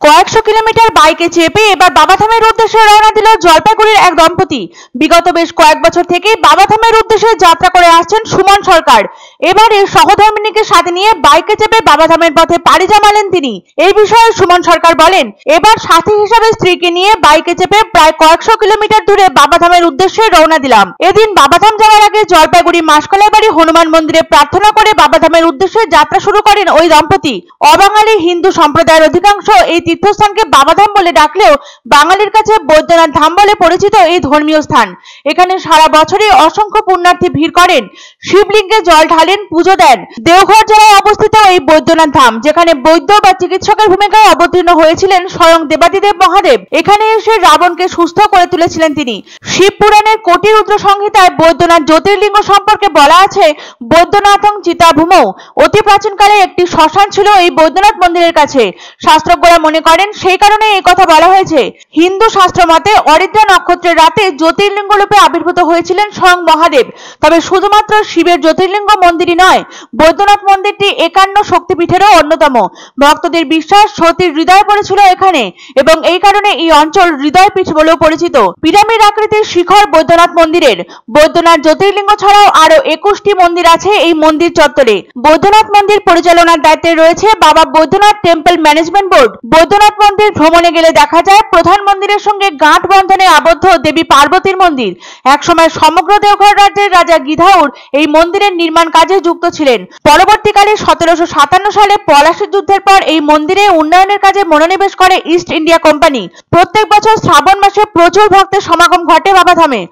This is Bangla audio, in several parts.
কয়েকশো কিলোমিটার বাইকে চেপে এবার বাবাধামের উদ্দেশ্যে রওনা দিল জলপাইগুড়ির এক দম্পতি। বিগত বেশ কয়েক বছর থেকে বাবাধামের উদ্দেশ্যে যাত্রা করে আসছেন সুমন সরকার। এবারে সহধর্মিণীকে সাথে নিয়ে বাইকে চেপে বাবাধামের পথে পাড়ি জমালেন তিনি। এই বিষয়ে সুমন সরকার বলেন, এবার সাথী হিসাবে স্ত্রীকে নিয়ে বাইকে চেপে প্রায় কয়েকশো কিলোমিটার দূরে বাবাধামের উদ্দেশ্যে রওনা দিলাম। এদিন বাবাধাম যাওয়ার আগে জলপাইগুড়ি মাসকলাই বাড়ি হনুমান মন্দিরে প্রার্থনা করে বাবাধামের উদ্দেশ্যে যাত্রা শুরু করেন ওই দম্পতি। অবাঙালি হিন্দু সম্প্রদায়ের অধিকাংশ এই তীর্থস্থানকে বাবাধাম বলে ডাকলেও বাঙালির কাছে বৈদ্যনাথ ধাম বলে পরিচিত এই ধর্মীয় স্থান। এখানে সারা বছরই অসংখ্য পুণ্যার্থী ভিড় করেন, শিবলিঙ্গে জল ঢালেন, পুজো দেন। দেওঘর জেলায় অবস্থিত এই বৈদ্যনাথ ধাম, যেখানে বৈদ্য বা চিকিৎসকের ভূমিকায় অবতীর্ণ হয়েছিলেন স্বয়ং দেবাদিদেব মহাদেব। এখানে এসে রাবণকে সুস্থ করে তুলেছিলেন তিনি। শিব পুরাণের কোটি রুদ্র সংহিতায় বৈদ্যনাথ জ্যোতির্লিঙ্গ সম্পর্কে বলা আছে, বৈদ্যনাথং চিতাভূমৌ। অতি প্রাচীনকালে একটি শ্মশান ছিল এই বৈদ্যনাথ মন্দিরের কাছে। শাস্ত্রজ্ঞরা মনে করেন সেই কারণে এই কথা বলা হয়েছে। হিন্দু শাস্ত্র মতে অরিদ্রা নক্ষত্রের রাতে জ্যোতির্লিঙ্গ রূপে আবির্ভূত হয়েছিলেন স্বয়ং মহাদেব। তবে শুধুমাত্র শিবের জ্যোতির্লিঙ্গ মন্দিরই নয়, বৈদ্যনাথ মন্দিরটি 51 শক্তিপীঠেরও অন্যতম। ভক্তদের বিশ্বাস সতীর হৃদয় পড়েছিল এখানে এবং এই কারণে এই অঞ্চল হৃদয়পীঠ বলেও পরিচিত। পিরামিড আকৃতির শিখর বৈদ্যনাথ মন্দিরের। বৈদ্যনাথ জ্যোতির্লিঙ্গ ছাড়াও আরো 21টি মন্দির আছে এই মন্দির চত্বরে। বৈদ্যনাথ মন্দির পরিচালনার দায়িত্বে রয়েছে বাবা Baidyanath temple management board. Baidyanath মন্দির ভ্রমণে গেলে দেখা যায় প্রধান মন্দিরের সঙ্গে গাঁট বন্ধনে আবদ্ধ দেবী পার্বতীর মন্দির। একসময় সমগ্র দেওঘর রাজ্যের রাজা গিধাউর এই মন্দিরের নির্মাণ কাজে যুক্ত ছিলেন। পরবর্তীকালে 1757 সালে পলাশী যুদ্ধের পর এই মন্দিরে উন্নয়নের কাজে মনোনিবেশ করে ইস্ট ইন্ডিয়া কোম্পানি। প্রত্যেক বছর শ্রাবণ মাসে প্রচুর ভক্তের সমাগম ঘটে বাবাধামে।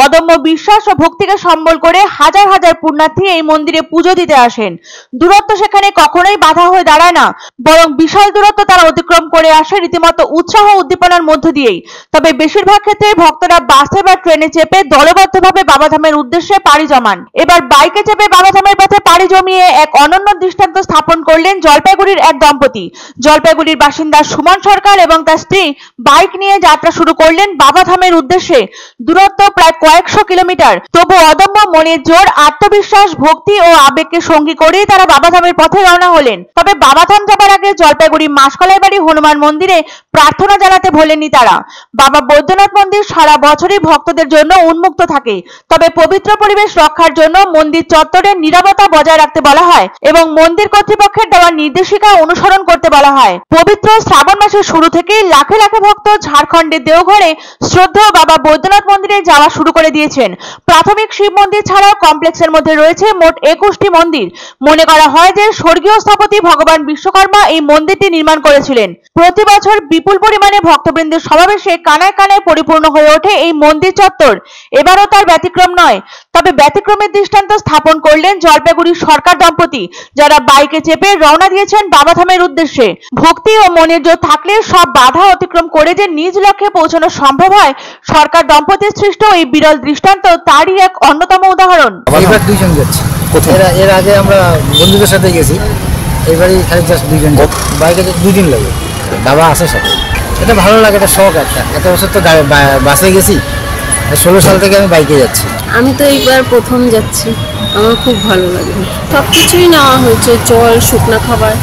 অদম্য বিশ্বাস ও ভক্তিকে সম্বল করে হাজার হাজার পুণ্যার্থী এই মন্দিরে পুজো দিতে আসেন। দূরত্ব সেখানে কখনোই বাধা হয়ে দাঁড়ায় না, বরং বিশাল দূরত্ব তারা অতিক্রম করে আসে রীতিমতো উৎসাহ উদ্দীপনার মধ্য দিয়েই। তবে বেশিরভাগ ক্ষেত্রে ভক্তরা বাসে বা ট্রেনে চেপে দলবদ্ধভাবে বাবাধামের উদ্দেশ্যে পাড়ি জমান। এবার বাইকে চেপে বাবাধামের পথে পাড়ি জমিয়ে এক অনন্য দৃষ্টান্ত স্থাপন করলেন জলপাইগুড়ির এক দম্পতি। জলপাইগুড়ির বাসিন্দা সুমন সরকার এবং তার স্ত্রী বাইক নিয়ে যাত্রা শুরু করলেন বাবাধামের উদ্দেশ্যে। দূরত্ব প্রায় কয়েকশো কিলোমিটার, তবু অদম্য মনের জোর, আত্মবিশ্বাস, ভক্তি ও আবেগকে সঙ্গী করেই তারা বাবাধামের পথে রওনা হলেন। তবে বাবাধাম যাবার আগে জলপাইগুড়ি মাসকলাই বাড়ি হনুমান মন্দিরে প্রার্থনা জানাতে ভোলেননি তারা। বাবা বৈদ্যনাথ মন্দির সারা বছরই ভক্তদের জন্য উন্মুক্ত থাকে, তবে পবিত্র পরিবেশ রক্ষার জন্য মন্দির চত্বরে নীরবতা বজায় রাখতে বলা হয় এবং মন্দির কর্তৃপক্ষের দেওয়া নির্দেশিকা অনুসরণ করতে বলা হয়। পবিত্র শ্রাবণ মাসের শুরু থেকেই লাখে লাখে ভক্ত ঝাড়খণ্ডের দেওঘরে শ্রদ্ধেয় বাবা বৈদ্যনাথ মন্দিরে যাওয়া শুরু করে দিয়েছেন। প্রাথমিক শিব মন্দির ছাড়াও কমপ্লেক্সের মধ্যে রয়েছে মোট 21টি মন্দির। মনে করা হয় যে স্বর্গীয় স্থপতি ভগবান বিশ্বকর্মা এই মন্দিরটি নির্মাণ করেছিলেন। প্রতি বছর বিপুল পরিমাণে ভক্তবৃন্দের সমাবেশে কানায় কানায় পরিপূর্ণ হয়ে ওঠে এই মন্দির চত্বর। এবারও তার ব্যতিক্রম নয়। তবে ব্যতিক্রমের দৃষ্টান্ত স্থাপন করলেন জলপাইগুড়ির সরকার দম্পতি, যারা বাইকে চেপে রওনা দিয়েছেন বাবাধামের উদ্দেশ্যে। ভক্তি ও মনের জোর থাকলে সব বাধা অতিক্রম করে যে নিজ লক্ষ্যে পৌঁছানো সম্ভব হয়, সরকার দম্পতির সৃষ্ট এই বিরল দৃষ্টান্ত তারই এক অন্যতম উদাহরণ। এবার দুইজন যাচ্ছি, এর আগে আমরা বন্ধুদের সাথে গেছি, এবারই খালি জাস্ট দুইজন। বাইকে দুদিন লাগে, বাবা আছে সাথে। এটা ভালো লাগে, এটা শখ একটা। এত বছর তো বাসে গেছি, 16 সাল থেকে আমি বাইকে যাচ্ছি। আমি তো এইবার প্রথম যাচ্ছি, আমার খুব ভালো লাগে। সব কিছুই নেওয়া হয়েছে, জল, শুকনো খাবার,